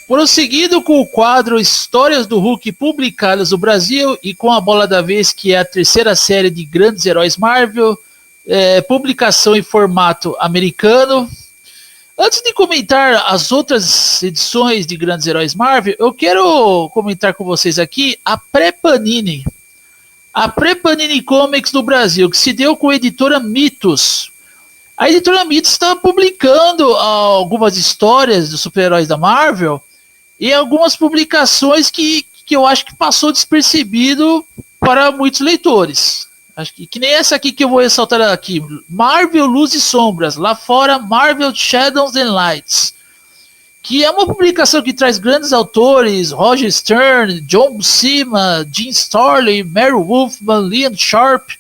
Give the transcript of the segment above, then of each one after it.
Prosseguindo com o quadro Histórias do Hulk publicadas no Brasil e com a bola da vez, que é a terceira série de Grandes Heróis Marvel, publicação em formato americano. Antes de comentar as outras edições de Grandes Heróis Marvel, eu quero comentar com vocês aqui a pré-Panini. A pré-Panini Comics do Brasil, que se deu com a editora Mitos. A editora Mitos está publicando algumas histórias dos super-heróis da Marvel e algumas publicações que eu acho que passou despercebido para muitos leitores. Acho que nem essa aqui que eu vou ressaltar aqui. Marvel Luz e Sombras, lá fora Marvel Shadows and Lights, que é uma publicação que traz grandes autores, Roger Stern, John Buscema, Jim Starlin, Mary Wolfman, Liam Sharp,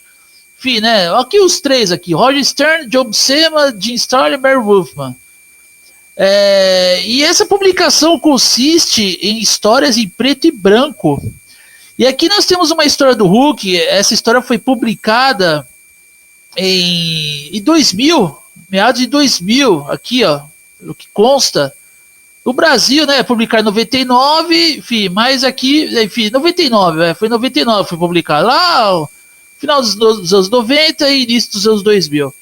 enfim, né? Aqui os três aqui, Roger Stern, John Buscema, Jim Starlin e Mary Wolfman. E essa publicação consiste em histórias em preto e branco. E aqui nós temos uma história do Hulk. Essa história foi publicada em 2000, meados de 2000, aqui ó, pelo que consta. No Brasil, né, publicado em 99, enfim, mas aqui, enfim, 99, foi em 99 foi publicado, lá no final dos anos 90 e início dos anos 2000.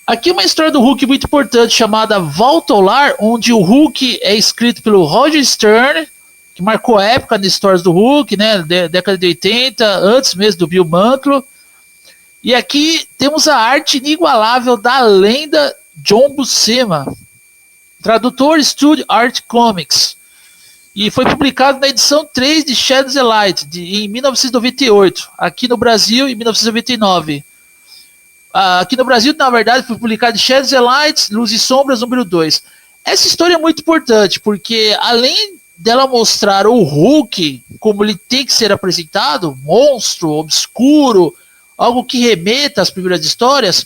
Aqui uma história do Hulk muito importante, chamada Volta ao Lar, onde o Hulk é escrito pelo Roger Stern, que marcou a época nas histórias do Hulk, né, década de 80, antes mesmo do Bill Mantlo. E aqui temos a arte inigualável da lenda John Buscema, tradutor Studio Art Comics, e foi publicado na edição 3 de Shadows and Light, em 1998, aqui no Brasil em 1999. Aqui no Brasil, na verdade, foi publicado em Shadows and Light, Luz e Sombras, número 2. Essa história é muito importante, porque além dela mostrar o Hulk como ele tem que ser apresentado, monstro, obscuro, algo que remeta às primeiras histórias,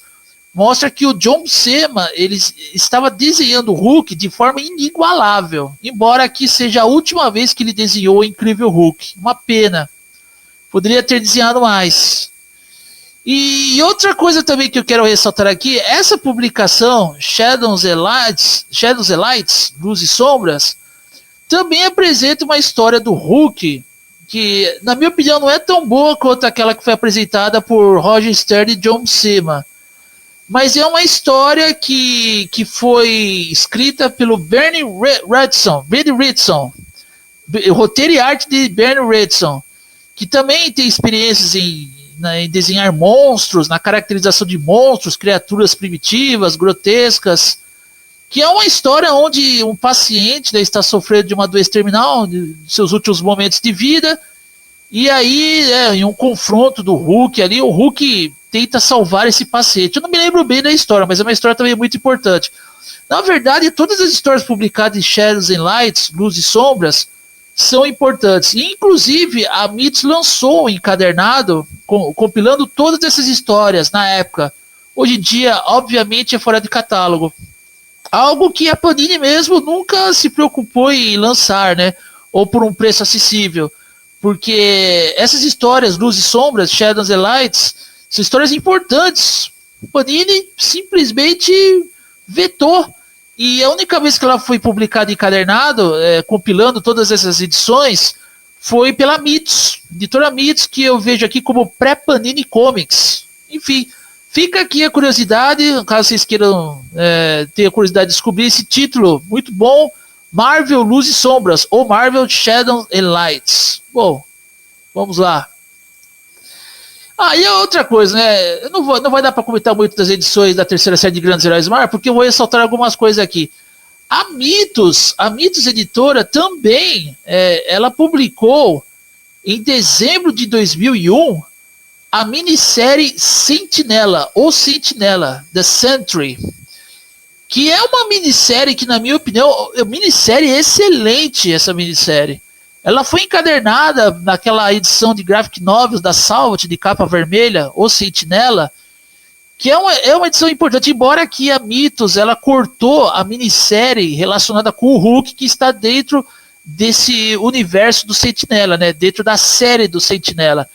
mostra que o John Buscema ele estava desenhando o Hulk de forma inigualável, embora aqui seja a última vez que ele desenhou o Incrível Hulk. Uma pena. Poderia ter desenhado mais. E outra coisa também que eu quero ressaltar aqui, essa publicação, Shadows and Lights, Luz e Sombras, também apresenta uma história do Hulk, que, na minha opinião, não é tão boa quanto aquela que foi apresentada por Roger Stern e John Buscema. Mas é uma história que foi escrita pelo Bernie Wrightson, roteiro e arte de Bernie Wrightson, que também tem experiências em desenhar monstros, na caracterização de monstros, criaturas primitivas, grotescas, que é uma história onde um paciente, né, está sofrendo de uma doença terminal, de seus últimos momentos de vida, e aí, em um confronto do Hulk ali, o Hulk tenta salvar esse paciente. Eu não me lembro bem da história, mas é uma história também muito importante. Na verdade, todas as histórias publicadas em Shadows and Lights, Luz e Sombras, são importantes. E, inclusive, a Mitos lançou um encadernado compilando todas essas histórias na época. Hoje em dia, obviamente, é fora de catálogo. Algo que a Panini mesmo nunca se preocupou em lançar, né? Ou por um preço acessível. Porque essas histórias, Luz e Sombras, Shadows and Lights, são histórias importantes. A Panini simplesmente vetou. E a única vez que ela foi publicada encadernado, compilando todas essas edições, foi pela Mitos, editora Mitos, que eu vejo aqui como pré-Panini Comics. Enfim, fica aqui a curiosidade, caso vocês queiram ter a curiosidade de descobrir esse título muito bom, Marvel Luz e Sombras, ou Marvel Shadows and Lights. Bom, vamos lá. E outra coisa, né? Não vai dar para comentar muito das edições da terceira série de Grandes Heróis Marvel, porque eu vou ressaltar algumas coisas aqui. A Mitos Editora também, ela publicou em dezembro de 2001 a minissérie Sentinela, ou Sentinela, The Sentry, que é uma minissérie que, na minha opinião, é uma minissérie excelente, essa minissérie. Ela foi encadernada naquela edição de graphic novels da Salvat, de capa vermelha, ou Sentinela, que é uma edição importante, embora aqui a Mitos ela cortou a minissérie relacionada com o Hulk, que está dentro desse universo do Sentinela, né, dentro da série do Sentinela.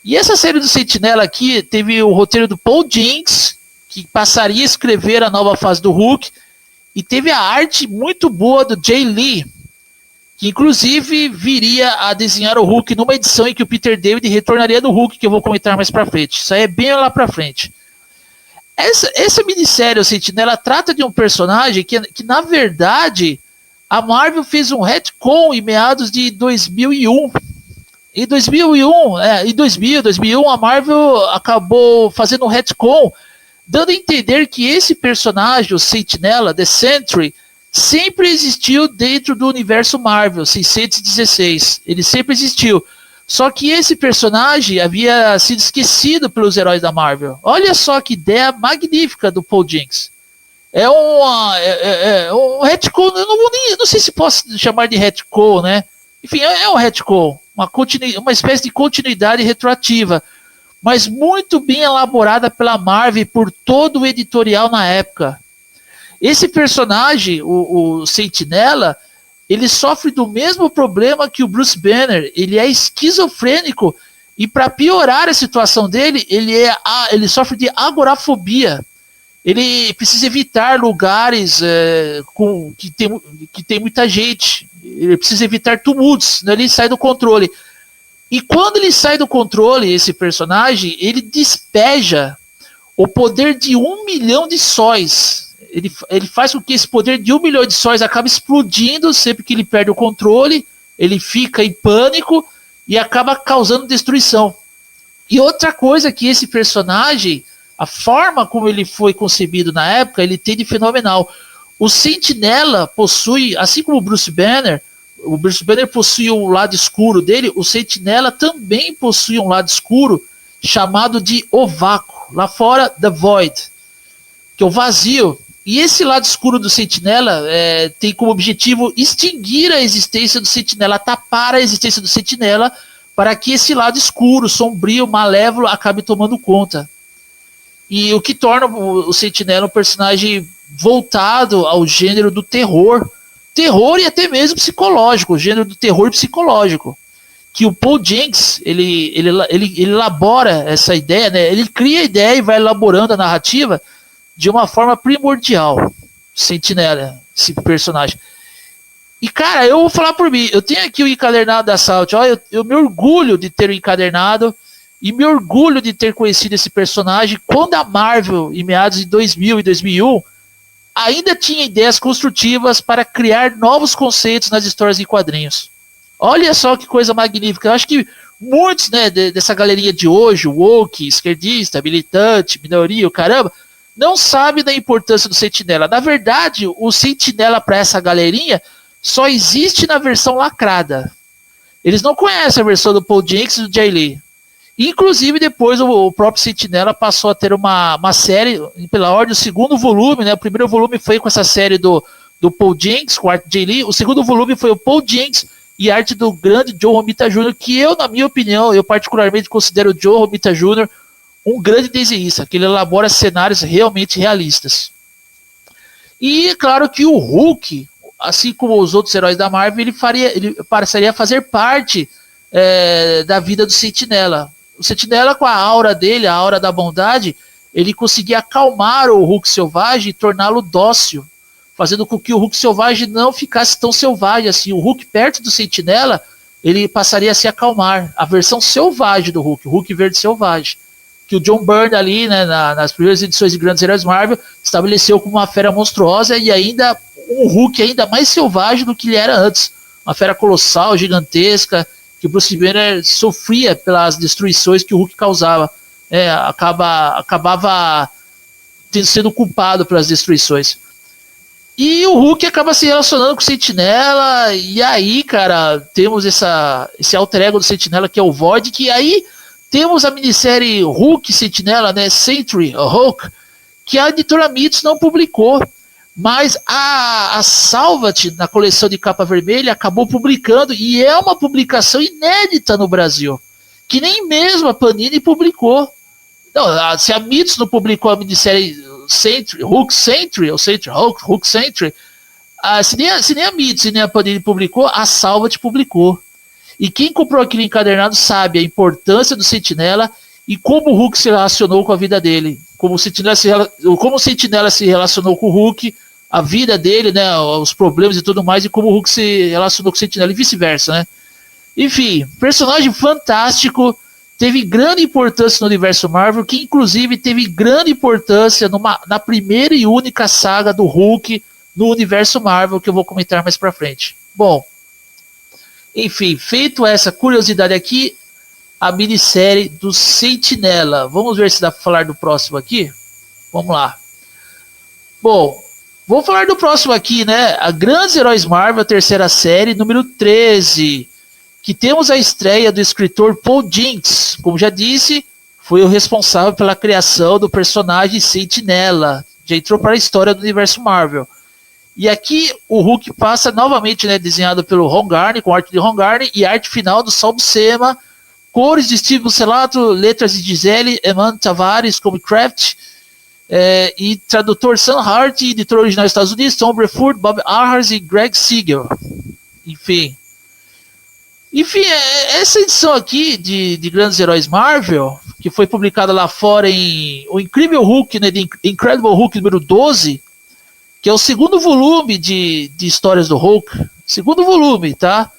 E essa série do Sentinela aqui teve o roteiro do Paul Jenkins, que passaria a escrever a nova fase do Hulk, e teve a arte muito boa do Jay Lee. que inclusive viria a desenhar o Hulk numa edição em que o Peter David retornaria no Hulk, que eu vou comentar mais pra frente. Isso aí é bem lá pra frente. Essa minissérie, o Sentinela, trata de um personagem que na verdade, a Marvel fez um retcon em meados de 2001. Em 2001, a Marvel acabou fazendo um retcon, dando a entender que esse personagem, o Sentinela, The Sentry, sempre existiu dentro do universo Marvel 616. Ele sempre existiu. Só que esse personagem havia sido esquecido pelos heróis da Marvel. Olha só que ideia magnífica do Paul Jenkins. É um retcon, não sei se posso chamar de retcon, né? Enfim, é um retcon, uma espécie de continuidade retroativa, mas muito bem elaborada pela Marvel e por todo o editorial na época. Esse personagem, o Sentinela, ele sofre do mesmo problema que o Bruce Banner. Ele é esquizofrênico e, para piorar a situação dele, ele sofre de agorafobia. Ele precisa evitar lugares que tem muita gente. Ele precisa evitar tumultos, senão ele sai do controle. E quando ele sai do controle, esse personagem, ele despeja o poder de 1 milhão de sóis. Ele faz com que esse poder de 1 milhão de sóis acabe explodindo sempre que ele perde o controle, ele fica em pânico e acaba causando destruição. E outra coisa que esse personagem, a forma como ele foi concebido na época, ele tem de fenomenal. O Sentinela possui, assim como o Bruce Banner possui o lado escuro dele, o Sentinela também possui um lado escuro chamado de o vácuo, lá fora, The Void, que é o vazio. E esse lado escuro do Sentinela tem como objetivo extinguir a existência do Sentinela, tapar a existência do Sentinela, para que esse lado escuro, sombrio, malévolo, acabe tomando conta. E o que torna o Sentinela um personagem voltado ao gênero do terror e até mesmo psicológico, o gênero do terror psicológico. Que o Paul Jenkins, ele elabora essa ideia, né? Ele cria a ideia e vai elaborando a narrativa de uma forma primordial. Sentinela, esse personagem. E, cara, eu vou falar por mim. Eu tenho aqui o encadernado da Salt. Eu me orgulho de ter o encadernado e me orgulho de ter conhecido esse personagem quando a Marvel, em meados de 2000 e 2001, ainda tinha ideias construtivas para criar novos conceitos nas histórias em quadrinhos. Olha só que coisa magnífica. Eu acho que muitos, né, dessa galerinha de hoje, woke, esquerdista, militante, minoria, o caramba, não sabe da importância do Sentinela. Na verdade, o Sentinela para essa galerinha só existe na versão lacrada. Eles não conhecem a versão do Paul Jenkins e do Jay Lee. Inclusive, depois o próprio Sentinela passou a ter uma série, pela ordem, o segundo volume, né? O primeiro volume foi com essa série do Paul Jenkins, com a arte de Jay Lee. O segundo volume foi o Paul Jenkins e arte do grande John Romita Jr., que eu, na minha opinião, eu particularmente considero o John Romita Jr. um grande desenhista, que ele elabora cenários realmente realistas. E claro que o Hulk, assim como os outros heróis da Marvel, ele passaria a fazer parte da vida do Sentinela. O Sentinela, com a aura dele, a aura da bondade, ele conseguia acalmar o Hulk selvagem e torná-lo dócil, fazendo com que o Hulk selvagem não ficasse tão selvagem assim. O Hulk perto do Sentinela, ele passaria a se acalmar. A versão selvagem do Hulk, o Hulk verde selvagem, que o John Byrne ali, né, nas primeiras edições de Grandes Heróis Marvel, estabeleceu como uma fera monstruosa e ainda um Hulk ainda mais selvagem do que ele era antes. Uma fera colossal, gigantesca, que o Bruce Banner sofria pelas destruições que o Hulk causava. Acabava sendo culpado pelas destruições. E o Hulk acaba se relacionando com o Sentinela, e aí, cara, temos esse alter ego do Sentinela, que é o Void, que aí temos a minissérie Hulk Sentinela, né, Sentry Hulk, que a editora Mitos não publicou, mas a Salvat, na coleção de capa vermelha, acabou publicando, e é uma publicação inédita no Brasil, que nem mesmo a Panini publicou. Não, se a Mitos não publicou a minissérie Sentry, Hulk Sentry, ou Sentry Hulk, Hulk Sentry, se nem a Mitos e nem a Panini publicou, a Salvat publicou. E quem comprou aquele encadernado sabe a importância do Sentinela e como o Hulk se relacionou com a vida dele. Como o Sentinela se relacionou com o Hulk, a vida dele, né, os problemas e tudo mais, e como o Hulk se relacionou com o Sentinela e vice-versa, né. Enfim, personagem fantástico, teve grande importância no universo Marvel, que inclusive teve grande importância na primeira e única saga do Hulk no universo Marvel, que eu vou comentar mais pra frente. Bom, enfim, feito essa curiosidade aqui, a minissérie do Sentinela. Vamos ver se dá pra falar do próximo aqui? Vamos lá. Bom, vou falar do próximo aqui, né? A Grandes Heróis Marvel, a terceira série, número 13. Que temos a estreia do escritor Paul Jenkins. Como já disse, foi o responsável pela criação do personagem Sentinela. Já entrou para a história do universo Marvel. E aqui o Hulk passa novamente, né, desenhado pelo Ron Garney, com arte de Ron Garney, e arte final do Sal Buscema, cores de Steve Buccellato, letras de Gisele, Eman Tavares, como Craft, e tradutor Sam Hart, editor original dos Estados Unidos, Tom Brevoort, Bob Ahars e Greg Siegel. Enfim, essa edição aqui de Grandes Heróis Marvel, que foi publicada lá fora em O Incrível Hulk, né, The Incredible Hulk número 12, que é o segundo volume de histórias do Hulk. Segundo volume, tá?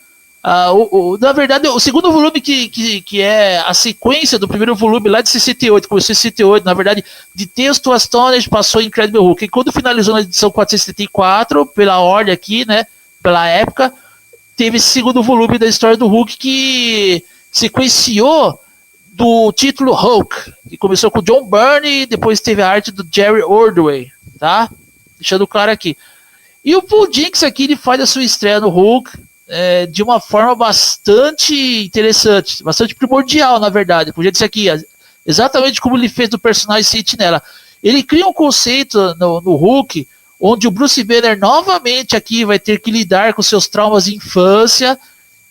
Na verdade, o segundo volume que é a sequência do primeiro volume lá de 68, começou em 68, na verdade, de texto Astonishing passou em Incredible Hulk. E quando finalizou na edição 474, pela ordem aqui, né, pela época, teve esse segundo volume da história do Hulk que sequenciou do título Hulk, que começou com John Byrne e depois teve a arte do Jerry Ordway, tá? Deixando claro aqui. E o Paul Jenkins aqui, ele faz a sua estreia no Hulk de uma forma bastante interessante, bastante primordial, na verdade. Podia dizer aqui, exatamente como ele fez do personagem Sentinela. Ele cria um conceito no Hulk, onde o Bruce Banner novamente aqui vai ter que lidar com seus traumas de infância,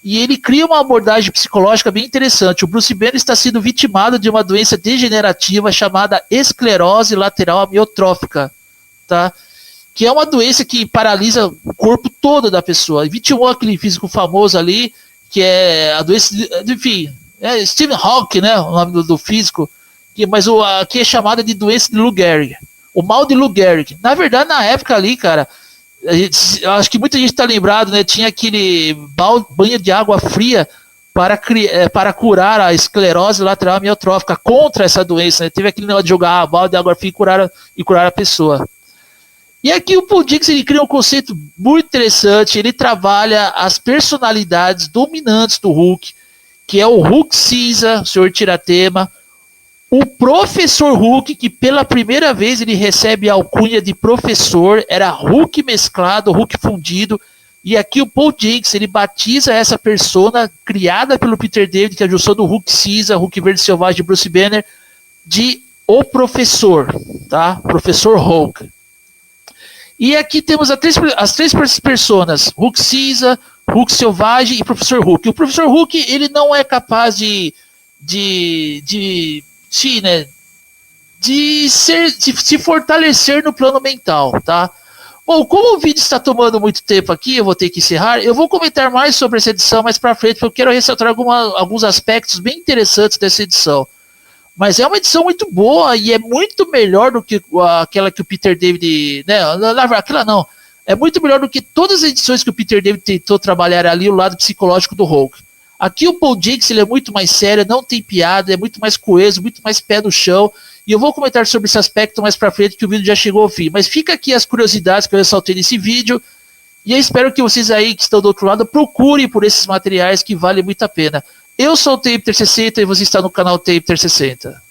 e ele cria uma abordagem psicológica bem interessante. O Bruce Banner está sendo vitimado de uma doença degenerativa chamada esclerose lateral amiotrófica, tá? Que é uma doença que paralisa o corpo todo da pessoa. E vitimou aquele físico famoso ali, que é a doença, enfim, é Stephen Hawking, né, o nome do físico, mas aqui é chamada de doença de Lou Gehrig, o mal de Lou Gehrig. Na verdade, na época ali, cara, acho que muita gente tá lembrado, né, tinha aquele banho de água fria para curar a esclerose lateral amiotrófica, contra essa doença, né? Teve aquele negócio de jogar balde de água fria e curar a pessoa. E aqui o Paul Jenkins, ele cria um conceito muito interessante. Ele trabalha as personalidades dominantes do Hulk, que é o Hulk Cinza, o Senhor Tiratema, o Professor Hulk, que pela primeira vez ele recebe a alcunha de professor, era Hulk mesclado, Hulk fundido, e aqui o Paul Jenkins, ele batiza essa persona criada pelo Peter David, que é a junção do Hulk Cinza, Hulk Verde Selvagem de Bruce Banner, de o Professor, tá? Professor Hulk. E aqui temos as três personas, Hulk Cinza, Hulk Selvagem e Professor Hulk. O Professor Hulk, ele não é capaz de se fortalecer no plano mental, tá? Bom, como o vídeo está tomando muito tempo aqui, eu vou ter que encerrar. Eu vou comentar mais sobre essa edição mais para frente, porque eu quero ressaltar alguns aspectos bem interessantes dessa edição. Mas é uma edição muito boa e é muito melhor do que aquela que o Peter David... Né, aquela não. É muito melhor do que todas as edições que o Peter David tentou trabalhar ali, o lado psicológico do Hulk. Aqui o Paul Jenkins, ele é muito mais sério, não tem piada, é muito mais coeso, muito mais pé no chão. E eu vou comentar sobre esse aspecto mais pra frente, que o vídeo já chegou ao fim. Mas fica aqui as curiosidades que eu ressaltei nesse vídeo. E eu espero que vocês aí que estão do outro lado procurem por esses materiais que valem muito a pena. Eu sou o Taper 60 e você está no canal Taper 60.